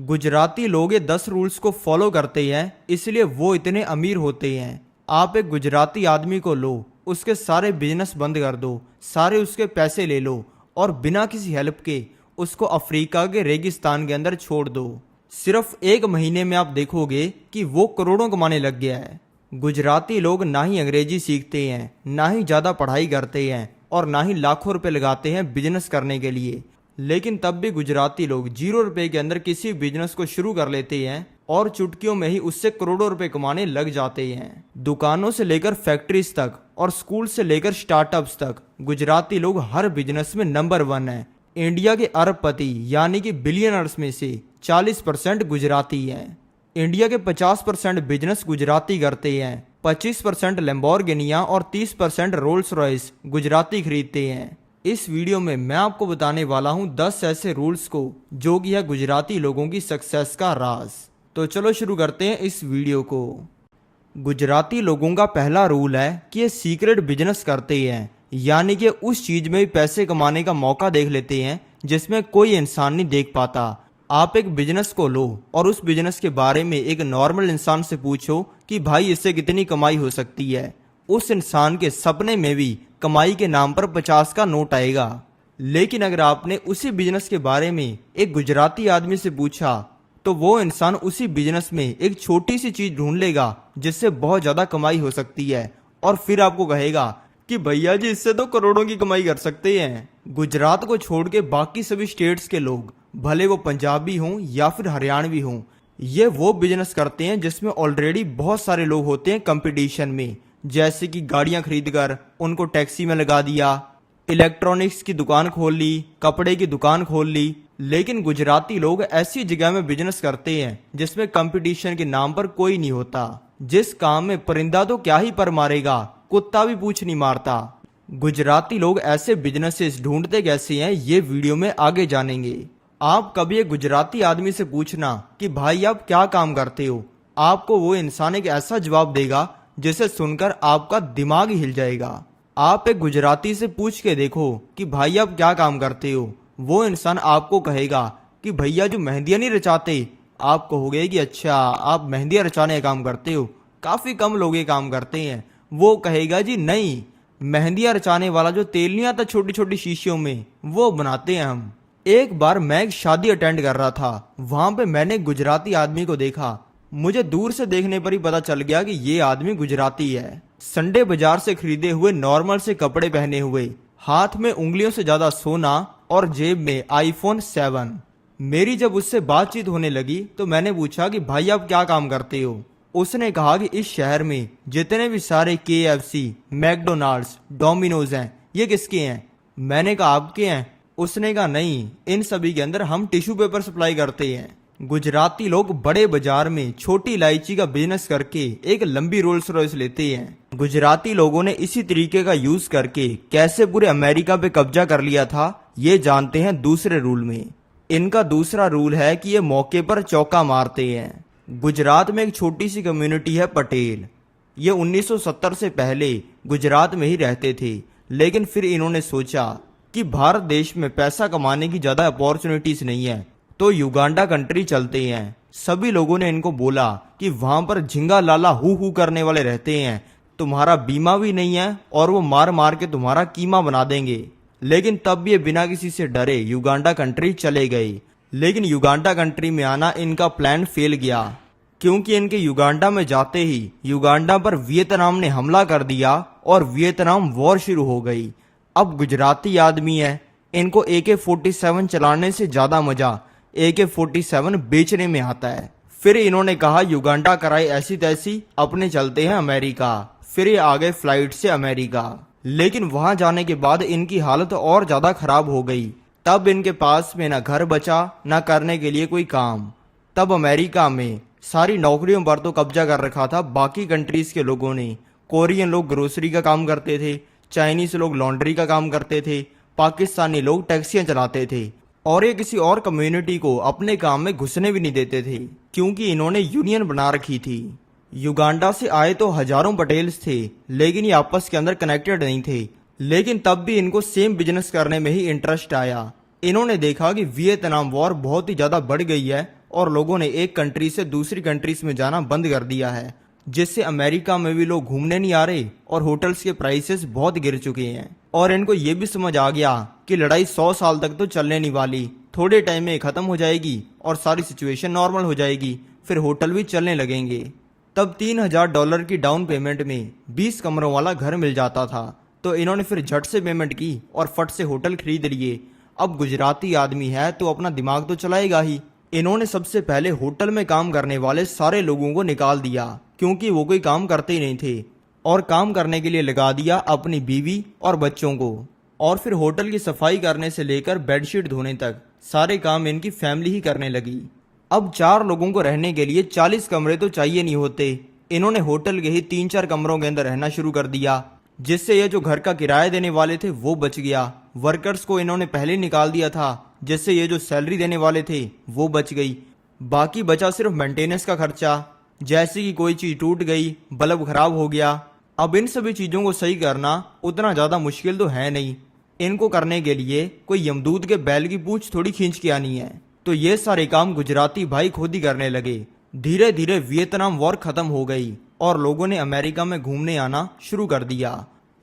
गुजराती लोग ये 10 रूल्स को फॉलो करते हैं, इसलिए वो इतने अमीर होते हैं। आप एक गुजराती आदमी को लो, उसके सारे बिजनेस बंद कर दो, सारे उसके पैसे ले लो और बिना किसी हेल्प के उसको अफ्रीका के रेगिस्तान के अंदर छोड़ दो। सिर्फ 1 महीने में आप देखोगे कि वो करोड़ों कमाने लग गया है। गुजराती लोग ना ही अंग्रेजी सीखते हैं, ना ही ज़्यादा पढ़ाई करते हैं और ना ही लाखों रुपए लगाते हैं बिजनेस करने के लिए। लेकिन तब भी गुजराती लोग 0 रुपए के अंदर किसी बिजनेस को शुरू कर लेते हैं और चुटकियों में ही उससे करोड़ों रुपए कमाने लग जाते हैं। दुकानों से लेकर फैक्ट्रीज तक और स्कूल से लेकर स्टार्टअप्स तक गुजराती लोग हर बिजनेस में नंबर 1 है। इंडिया के अरबपति यानी कि बिलियनर्स में से 40% गुजराती हैं। इंडिया के 50% बिजनेस गुजराती करते हैं। 25% लैम्बोर्गिनियां और 30% रोल्स रॉयस गुजराती खरीदते हैं। इस वीडियो में मैं आपको बताने वाला हूं 10 ऐसे रूल्स को जो कि है गुजराती लोगों की सक्सेस का राज। तो चलो शुरू करते हैं इस वीडियो को। गुजराती लोगों का पहला रूल है कि ये सीक्रेट बिजनेस करते हैं, यानी कि उस चीज में पैसे कमाने का मौका देख लेते हैं जिसमें कोई इंसान नहीं देख पाता। आप एक बिजनेस को लो और उस बिजनेस के बारे में एक नॉर्मल इंसान से पूछो कि भाई इससे कितनी कमाई हो सकती है। उस इंसान के सपने में भी कमाई के नाम पर 50 का नोट आएगा। लेकिन अगर आपने उसी बिजनेस के बारे में एक गुजराती आदमी से पूछा तो वो इंसान उसी बिजनेस में एक छोटी सी चीज ढूंढ लेगा जिससे बहुत ज्यादा कमाई हो सकती है और फिर आपको कहेगा कि भैया जी इससे तो करोड़ों की कमाई कर सकते हैं। गुजरात को छोड़ के बाकी सभी स्टेट्स के लोग, भले वो पंजाबी हों या फिर हरियाणवी हों, ये वो बिजनेस करते हैं जिसमें ऑलरेडी बहुत सारे लोग होते हैं कंपटीशन में। जैसे कि गाड़ियां खरीदकर उनको टैक्सी में लगा दिया, इलेक्ट्रॉनिक्स की दुकान खोल ली, कपड़े की दुकान खोल ली। लेकिन गुजराती लोग ऐसी जगह में बिजनेस करते हैं जिसमें कंपटीशन के नाम पर कोई नहीं होता। जिस काम में परिंदा तो क्या ही पर मारेगा, कुत्ता भी पूछ नहीं मारता। गुजराती लोग ऐसे बिजनेसेस ढूंढते कैसे हैं ये वीडियो में आगे जानेंगे। आप कभी एक गुजराती आदमी से पूछना कि भाई आप क्या काम करते हो, आपको वो इंसान एक ऐसा जवाब देगा जिसे सुनकर आपका दिमाग ही हिल जाएगा। आप एक गुजराती से पूछ के देखो कि भाई आप क्या काम करते हो, वो इंसान आपको कहेगा कि भैया जो मेहंदियां नहीं रचाते। आप कहोगे कि अच्छा आप मेहंदियां रचाने का काम करते हो, काफी कम लोग ये काम करते हैं। वो कहेगा जी नहीं, मेहंदियां रचाने वाला जो तेल नहीं आता छोटी छोटी शीशियों में, वो बनाते हैं हम। एक बार मैं एक शादी अटेंड कर रहा था, वहां पे मैंने गुजराती आदमी को देखा। मुझे दूर से देखने पर ही पता चल गया कि ये आदमी गुजराती है। संडे बाजार से खरीदे हुए नॉर्मल से कपड़े पहने हुए, हाथ में उंगलियों से ज्यादा सोना और जेब में आईफोन 7। मेरी जब उससे बातचीत होने लगी तो मैंने पूछा कि भाई आप क्या काम करते हो। उसने कहा कि इस शहर में जितने भी सारे KFC, मैकडोनाल्ड्स, डोमिनोज हैं, ये किसके हैं। मैंने कहा आपके हैं। उसने कहा नहीं, इन सभी के अंदर हम टिश्यू पेपर सप्लाई करते हैं। गुजराती लोग बड़े बाजार में छोटी इलायची का बिजनेस करके एक लंबी रोल्स रॉयस लेते हैं। गुजराती लोगों ने इसी तरीके का यूज करके कैसे पूरे अमेरिका पे कब्जा कर लिया था ये जानते हैं दूसरे रूल में। इनका दूसरा रूल है कि ये मौके पर चौका मारते हैं। गुजरात में एक छोटी सी कम्युनिटी है पटेल। ये 1970 से पहले गुजरात में ही रहते थे, लेकिन फिर इन्होंने सोचा कि भारत देश में पैसा कमाने की ज्यादा अपॉर्चुनिटीज नहीं है तो युगांडा कंट्री चलते हैं। सभी लोगों ने इनको बोला कि वहां पर झिंगा लाला हु करने वाले रहते हैं, तुम्हारा बीमा भी नहीं है और वो मार मार के तुम्हारा कीमा बना देंगे। लेकिन तब ये बिना किसी से डरे युगांडा कंट्री चले गए। लेकिन युगांडा कंट्री में आना इनका प्लान फेल गया, क्योंकि इनके युगांडा में जाते ही युगांडा पर वियतनाम ने हमला कर दिया और वियतनाम वॉर शुरू हो गई। अब गुजराती आदमी है, इनको AK-47 चलाने से ज्यादा मजा AK-47 बेचने में आता है। फिर इन्होंने कहा युगांडा कराई ऐसी तैसी, अपने चलते हैं अमेरिका। फिर ये आ गए फ्लाइट से अमेरिका। लेकिन वहां जाने के बाद इनकी हालत और ज्यादा खराब हो गई। तब इनके पास में ना घर बचा ना करने के लिए कोई काम। तब अमेरिका में सारी नौकरियों पर तो कब्जा कर रखा था बाकी कंट्रीज के लोगों ने। कोरियन लोग ग्रोसरी का काम करते थे, चाइनीज लोग लॉन्ड्री का काम करते थे, पाकिस्तानी लोग टैक्सियां चलाते थे और ये किसी और कम्युनिटी को अपने काम में घुसने भी नहीं देते थे, क्योंकि इन्होंने यूनियन बना रखी थी। युगांडा से आए तो हजारों पटेल्स थे, लेकिन ये आपस के अंदर कनेक्टेड नहीं थे। लेकिन तब भी इनको सेम बिजनेस करने में ही इंटरेस्ट आया। इन्होंने देखा कि वियतनाम वॉर बहुत ही ज्यादा बढ़ गई है और लोगों ने एक कंट्री से दूसरी कंट्रीज में जाना बंद कर दिया है, जिससे अमेरिका में भी लोग घूमने नहीं आ रहे और होटल्स के प्राइसेस बहुत गिर चुके हैं। और इनको ये भी समझ आ गया कि लड़ाई 100 साल तक तो चलने नहीं वाली, थोड़े टाइम में खत्म हो जाएगी और सारी सिचुएशन नॉर्मल हो जाएगी, फिर होटल भी चलने लगेंगे। तब $3000 की डाउन पेमेंट में 20 कमरों वाला घर मिल जाता था, तो इन्होंने फिर झट से पेमेंट की और फट से होटल खरीद लिए। अब गुजराती आदमी है तो अपना दिमाग तो चलाएगा ही। इन्होंने सबसे पहले होटल में काम करने वाले सारे लोगों को निकाल दिया, क्योंकि वो कोई काम करते ही नहीं थे, और काम करने के लिए लगा दिया अपनी बीवी और बच्चों को। और फिर होटल की सफाई करने से लेकर बेडशीट धोने तक सारे काम इनकी फैमिली ही करने लगी। अब 4 लोगों को रहने के लिए 40 कमरे तो चाहिए नहीं होते। इन्होंने होटल के ही 3-4 कमरों के अंदर रहना शुरू कर दिया, जिससे ये जो घर का किराया देने वाले थे वो बच गया। वर्कर्स को इन्होंने पहले निकाल दिया था, जिससे ये जो सैलरी देने वाले थे वो बच गई। बाकी बचा सिर्फ मेंटेनेंस का खर्चा, जैसे कि कोई चीज टूट गई, बल्ब खराब हो गया। अब इन सभी चीजों को सही करना उतना ज्यादा मुश्किल तो है नहीं। इनको करने के लिए कोई यमदूत के बैल की पूंछ थोड़ी खींच के आनी है। तो ये सारे काम गुजराती भाई खुद ही करने लगे। धीरे धीरे वियतनाम वॉर खत्म हो गई और लोगों ने अमेरिका में घूमने आना शुरू कर दिया।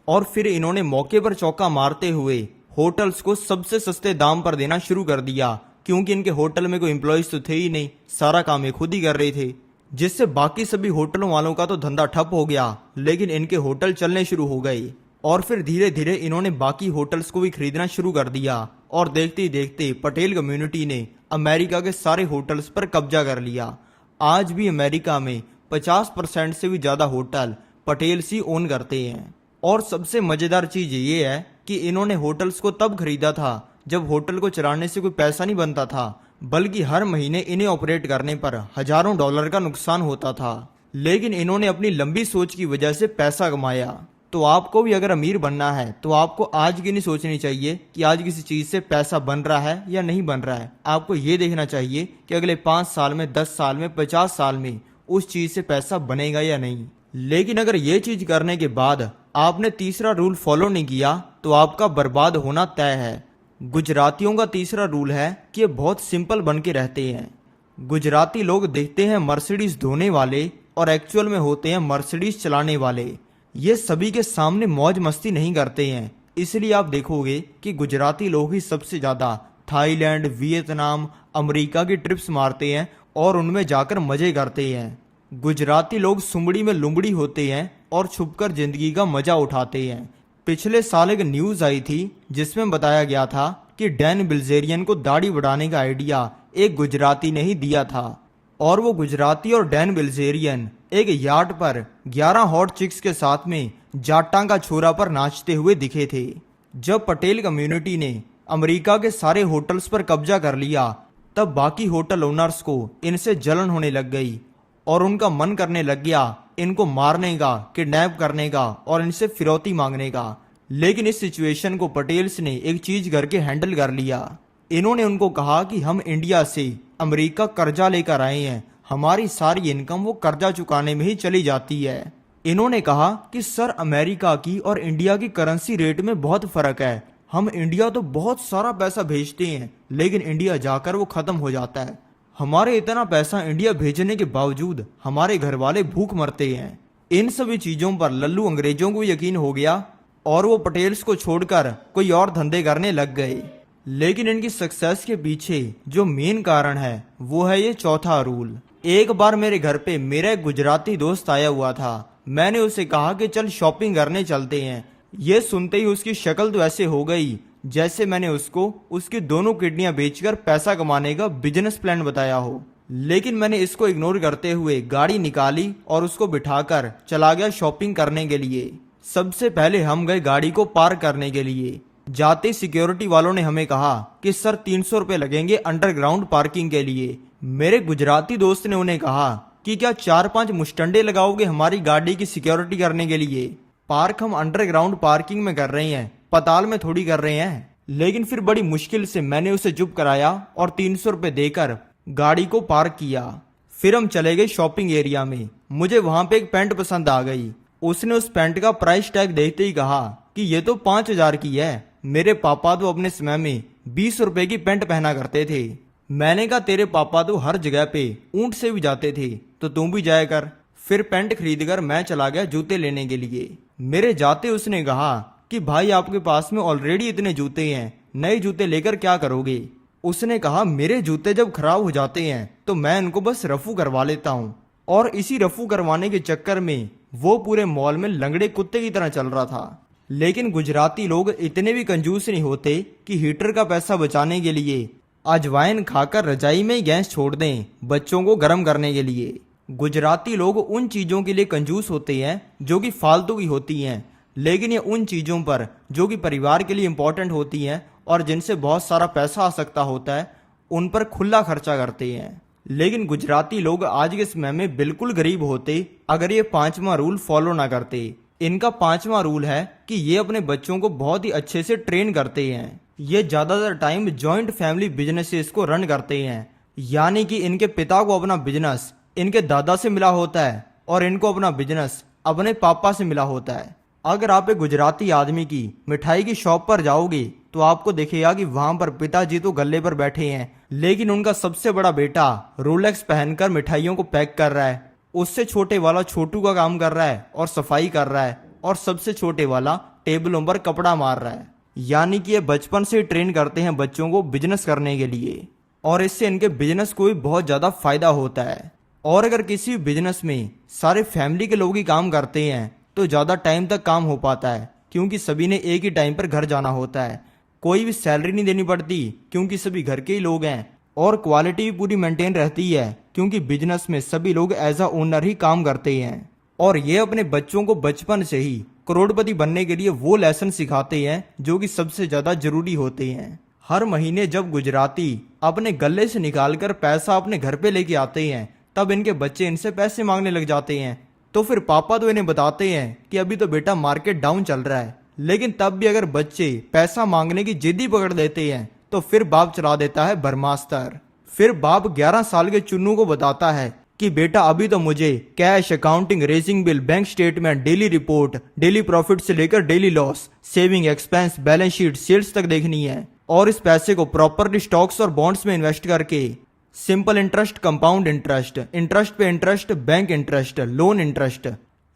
और फिर इन्होंने मौके पर चौका मारते हुए होटल्स को सबसे सस्ते दाम पर देना शुरू कर दिया, क्योंकि इनके होटल में कोई एम्प्लॉयज तो थे ही नहीं, सारा काम ये खुद ही कर रहे थे, जिससे बाकी सभी होटलों वालों का तो धंधा ठप हो गया, लेकिन इनके होटल चलने शुरू हो गए। और फिर धीरे धीरे इन्होंने बाकी होटल्स को भी खरीदना शुरू कर दिया, और देखते ही देखते पटेल कम्युनिटी ने अमेरिका के सारे होटल्स पर कब्जा कर लिया। आज भी अमेरिका में 50% से भी ज्यादा होटल पटेल्स ही ओन करते हैं। और सबसे मजेदार चीज ये है कि इन्होंने होटल्स को तब खरीदा था जब होटल को चलाने से कोई पैसा नहीं बनता था, बल्कि हर महीने इन्हें ऑपरेट करने पर हजारों डॉलर का नुकसान होता था। लेकिन इन्होंने अपनी लंबी सोच की वजह से पैसा कमाया। तो आपको भी अगर अमीर बनना है तो आपको आज की नहीं सोचनी चाहिए कि आज किसी चीज से पैसा बन रहा है या नहीं बन रहा है। आपको ये देखना चाहिए कि अगले 5 साल में, 10 साल में, 50 साल में उस चीज से पैसा बनेगा या नहीं। लेकिन अगर ये चीज करने के बाद आपने तीसरा रूल फॉलो नहीं किया तो आपका बर्बाद होना तय है। गुजरातियों का तीसरा रूल है कि ये बहुत सिंपल बन के रहते हैं। गुजराती लोग दिखते हैं मर्सिडीज धोने वाले और एक्चुअल में होते हैं मर्सिडीज चलाने वाले। ये सभी के सामने मौज मस्ती नहीं करते हैं, इसलिए आप देखोगे कि गुजराती लोग ही सबसे ज्यादा थाईलैंड, वियतनाम, अमेरिका की ट्रिप्स मारते हैं और उनमें जाकर मजे करते हैं। गुजराती लोग सुमड़ी में लुमड़ी होते हैं और छुपकर जिंदगी का मजा उठाते हैं। पिछले साल एक न्यूज आई थी जिसमें बताया गया था कि डैन बिल्जेरियन को दाढ़ी बढ़ाने का आइडिया एक गुजराती ने ही दिया था, और वो गुजराती और डैन बिल्जेरियन एक यार्ड पर 11 हॉट चिक्स के साथ में जाटांगा छोरा पर नाचते हुए दिखे थे। जब पटेल कम्युनिटी ने अमेरिका के सारे होटल्स पर कब्जा कर लिया, तब बाकी होटल ओनर्स को इनसे जलन होने लग गई और उनका मन करने लग गया इनको मारने का, किडनैप करने का और इनसे फिरौती मांगने का। लेकिन इस सिचुएशन को पटेल्स ने एक चीज करके हैंडल कर लिया। इन्होंने उनको कहा कि हम इंडिया से अमेरिका कर्जा लेकर आए हैं, हमारी सारी इनकम वो कर्जा चुकाने में ही चली जाती है। इन्होंने कहा कि सर, अमेरिका की और इंडिया की करेंसी रेट में बहुत फर्क है। हम इंडिया तो बहुत सारा पैसा भेजते हैं, लेकिन इंडिया जाकर वो खत्म हो जाता है। हमारे इतना पैसा इंडिया भेजने के बावजूद हमारे घर वाले भूख मरते हैं। इन सभी चीजों पर लल्लू अंग्रेजों को यकीन हो गया और वो पटेल्स को छोड़कर कोई और धंधे करने लग गए। लेकिन इनकी सक्सेस के पीछे जो मेन कारण है वो है ये चौथा रूल। एक बार मेरे घर पे मेरा एक गुजराती दोस्त आया हुआ था। मैंने उसे कहा कि चल शॉपिंग करने चलते हैं। ये सुनते ही उसकी शक्ल तो ऐसे हो गई जैसे मैंने उसको उसकी दोनों किडनियां बेचकर पैसा कमाने का बिजनेस प्लान बताया हो। लेकिन मैंने इसको इग्नोर करते हुए गाड़ी निकाली और उसको बिठाकर चला गया शॉपिंग करने के लिए। सबसे पहले हम गए गाड़ी को पार्क करने के लिए। जाते सिक्योरिटी वालों ने हमें कहा कि सर 300 रुपए लगेंगे अंडरग्राउंड पार्किंग के लिए। मेरे गुजराती दोस्त ने उन्हें कहा कि क्या 4-5 मुस्टंडे लगाओगे हमारी गाड़ी की सिक्योरिटी करने के लिए? पार्क हम अंडरग्राउंड पार्किंग में कर रहे हैं, पताल में थोड़ी कर रहे हैं। लेकिन फिर बड़ी मुश्किल से मैंने उसे चुप कराया और 300 रुपए देकर गाड़ी को पार्क किया। फिर हम चले गए शॉपिंग एरिया में। मुझे वहां पे एक पैंट पसंद आ गई। उसने उस पैंट का प्राइस टैग देखते ही कहा कि ये तो 5000 की है। मेरे पापा तो अपने समय में 20 रुपए की पैंट पहना करते थे। मैंने कहा तेरे पापा तो हर जगह पे ऊंट से भी जाते थे, तो तुम भी जाया कर। फिर पैंट खरीद कर मैं चला गया जूते लेने के लिए। मेरे जाते उसने कहा कि भाई आपके पास में ऑलरेडी इतने जूते हैं, नए जूते लेकर क्या करोगे। उसने कहा मेरे जूते जब खराब हो जाते हैं तो मैं इनको बस रफू करवा लेता हूँ। और इसी रफू करवाने के चक्कर में वो पूरे मॉल में लंगड़े कुत्ते की तरह चल रहा था। लेकिन गुजराती लोग इतने भी कंजूस नहीं होते कि हीटर का पैसा बचाने के लिए अजवाइन खाकर रजाई में ही गैस छोड़ दें बच्चों को गर्म करने के लिए। गुजराती लोग उन चीजों के लिए कंजूस होते हैं जो कि फालतू की होती हैं, लेकिन ये उन चीजों पर जो कि परिवार के लिए इंपॉर्टेंट होती हैं और जिनसे बहुत सारा पैसा आ सकता होता है, उन पर खुला खर्चा करते हैं। लेकिन गुजराती लोग आज के समय में बिल्कुल गरीब होते अगर ये 5वां रूल फॉलो ना करते। इनका 5वां रूल है कि ये अपने बच्चों को बहुत ही अच्छे से ट्रेन करते हैं। ये ज्यादातर टाइम जॉइंट फैमिली बिजनेसेस को रन करते हैं, यानी कि इनके पिता को अपना बिजनेस इनके दादा से मिला होता है और इनको अपना बिजनेस अपने पापा से मिला होता है। अगर आप एक गुजराती आदमी की मिठाई की शॉप पर जाओगे तो आपको दिखेगा कि वहां पर पिताजी तो गल्ले पर बैठे हैं, लेकिन उनका सबसे बड़ा बेटा रोलेक्स पहनकर मिठाइयों को पैक कर रहा है। उससे छोटे वाला छोटू का काम कर रहा है और सफाई कर रहा है, और सबसे छोटे वाला टेबलों पर कपड़ा मार रहा है। यानी कि ये बचपन से ट्रेन करते हैं बच्चों को बिजनेस करने के लिए, और इससे इनके बिजनेस को भी बहुत ज्यादा फायदा होता है। और अगर किसी भी बिजनेस में सारे फैमिली के लोग ही काम करते हैं तो ज्यादा टाइम तक काम हो पाता है, क्योंकि सभी ने एक ही टाइम पर घर जाना होता है। कोई भी सैलरी नहीं देनी पड़ती क्योंकि सभी घर के ही लोग हैं, और क्वालिटी भी पूरी मेंटेन रहती है क्योंकि बिजनेस में सभी लोग एज अ ओनर ही काम करते हैं। और ये अपने बच्चों को बचपन से ही करोड़पति बनने के लिए वो लेसन सिखाते हैं जो कि सबसे ज्यादा जरूरी होते हैं। हर महीने जब गुजराती अपने गले से निकालकर पैसा अपने घर पे लेके आते हैं तब इनके बच्चे इनसे पैसे मांगने लग जाते हैं। तो फिर पापा तो इन्हें बताते हैं कि अभी तो बेटा मार्केट डाउन चल रहा है, लेकिन तब भी अगर बच्चे पैसा मांगने की जिद्दी पकड़ लेते हैं तो फिर बाप चला देता है बर्मास्तर। फिर बाप 11 साल के चुन्नू को बताता है कि बेटा अभी तो मुझे cash, accounting, raising bill, bank statement, daily report, daily profit से लेकर daily loss, saving, expense, balance sheet, sales तक देखनी है, और इस पैसे को प्रॉपरली स्टॉक्स और बॉन्ड्स में इन्वेस्ट करके simple interest, compound interest, interest पे interest, bank interest, loan interest,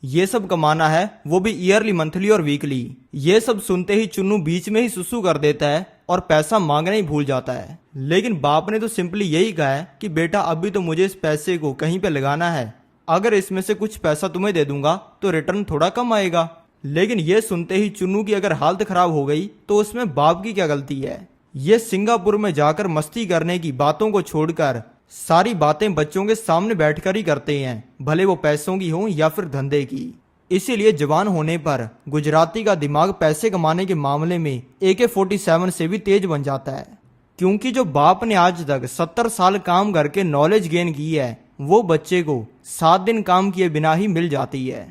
ये सब कमाना है, वो भी ईयरली, मंथली और वीकली। ये सब सुनते ही चुन्नू बीच में ही सुसु कर देता है और पैसा मांगना ही भूल जाता है। लेकिन बाप ने तो सिंपली यही कहा है कि बेटा अभी तो मुझे इस पैसे को कहीं पे लगाना है, अगर इसमें से कुछ पैसा तुम्हें दे दूंगा तो रिटर्न थोड़ा कम आएगा। लेकिन ये सुनते ही चुन्नू की अगर हालत खराब हो गई तो उसमें बाप की क्या गलती है। ये सिंगापुर में जाकर मस्ती करने की बातों को छोड़कर सारी बातें बच्चों के सामने बैठकर ही करते हैं, भले वो पैसों की हो या फिर धंधे की। इसीलिए जवान होने पर गुजराती का दिमाग पैसे कमाने के मामले में AK-47 से भी तेज बन जाता है, क्योंकि जो बाप ने आज तक 70 साल काम करके नॉलेज गेन की है वो बच्चे को 7 दिन काम किए बिना ही मिल जाती है।